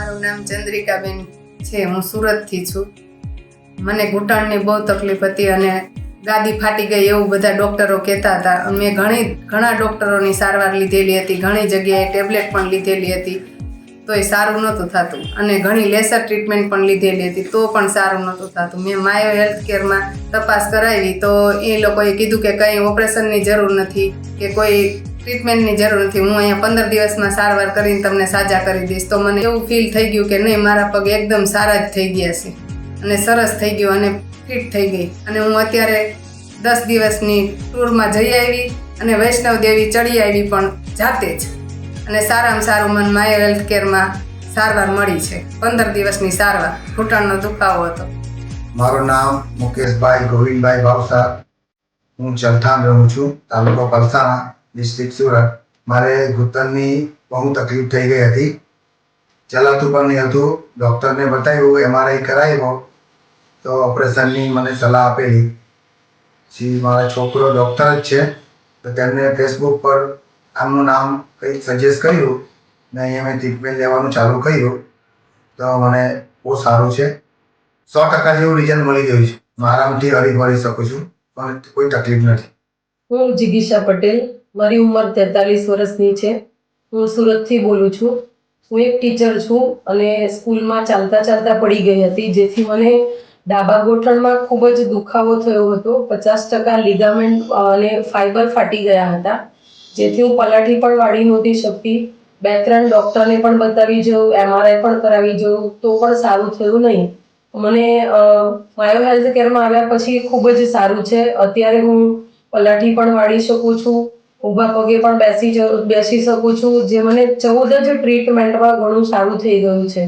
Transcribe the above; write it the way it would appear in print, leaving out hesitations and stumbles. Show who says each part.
Speaker 1: મારું નામ ચંદ્રિકાબેન છે. હું સુરતથી છું. મને ઘૂંટણની બહુ તકલીફ હતી અને ગાદી ફાટી ગઈ એવું બધા ડૉક્ટરો કહેતા હતા. મેં ઘણા ડૉક્ટરોની સારવાર લીધેલી હતી, ઘણી જગ્યાએ ટેબ્લેટ પણ લીધેલી હતી, તો એ સારું નહોતું થતું. અને ઘણી લેસર ટ્રીટમેન્ટ પણ લીધેલી હતી, તો પણ સારું નહોતું થતું. મેં માયો હેલ્થ કેરમાં તપાસ કરાવી તો એ લોકોએ કીધું કે કંઈ ઓપરેશનની જરૂર નથી કે કોઈ ટ્રીટમેન્ટની જરૂર નથી, હું અહીંયા 15 દિવસમાં સારવાર કરીને તમને સાજા કરી દઈશ. તો મને એવું ફીલ થઈ ગયું કે નહીં, મારા પગ એકદમ સારા જ થઈ ગયા છે અને સરસ થઈ ગયું અને ફિટ થઈ ગઈ. અને હું અત્યારે 10 દિવસની ટૂરમાં જઈ આવી અને વૈષ્ણવ દેવી ચડી આવી પણ જાતે જ. અને સારામાં સારું મને માયો હેલ્થ કેરમાં સારવાર મળી છે. 15 દિવસની સારવાર. ઘૂંટણનો દુખાવો હતો.
Speaker 2: મારું નામ મુકેશભાઈ ગોવિંદભાઈ ભાવસાર. હું ચલથાણ રહું છું, તાલુકો પલસાણા, ડિસ્ટ્રિક્ટ સુરત. મારે ઘૂંટણની બહુ તકલીફ થઈ ગઈ હતી, ચલાતું પણ નહીં હતું. ડૉક્ટરને બતાવ્યું, MRI કરાવ્યો તો ઓપરેશનની મને સલાહ આપેલી. પછી મારા છોકરો ડૉક્ટર જ છે, તો તેમને ફેસબુક પર આમનું નામ કંઈક સજેસ્ટ કર્યું ને અહીંયા મેં ટ્રીટમેન્ટ લેવાનું ચાલુ કર્યું, તો મને બહુ સારું છે. 100% જેવું રિઝલ્ટ મળી ગયું છે. હું આરામથી હળી શકું છું, પણ કોઈ તકલીફ નથી.
Speaker 3: હું જિગીશા પટેલ, મારી ઉંમર 43 વર્ષની છે. હું સુરતથી બોલું છું. હું એક ટીચર છું અને સ્કૂલમાં ચાલતા ચાલતા પડી ગઈ હતી, જેથી મને ડાબા ગોઠણમાં ખૂબ જ દુખાવો થયો હતો. 50% લિગામેન્ટ અને ફાઈબર ફાટી ગયા હતા, જેથી હું પલાઠી પણ વાળી નહોતી શકતી. 2-3 ડૉક્ટરને પણ બતાવી જોઉં, MRI પણ કરાવી જોઉં, તો પણ સારું થયું નહીં. મને માયો હેલ્થ કેરમાં આવ્યા પછી ખૂબ જ સારું છે. અત્યારે હું પલાઠી પણ વાળી શકું છું, ઊભા પગે પણ બેસી શકું છું, જે મને 14 જ ટ્રીટમેન્ટમાં ઘણું સારું થઈ ગયું છે.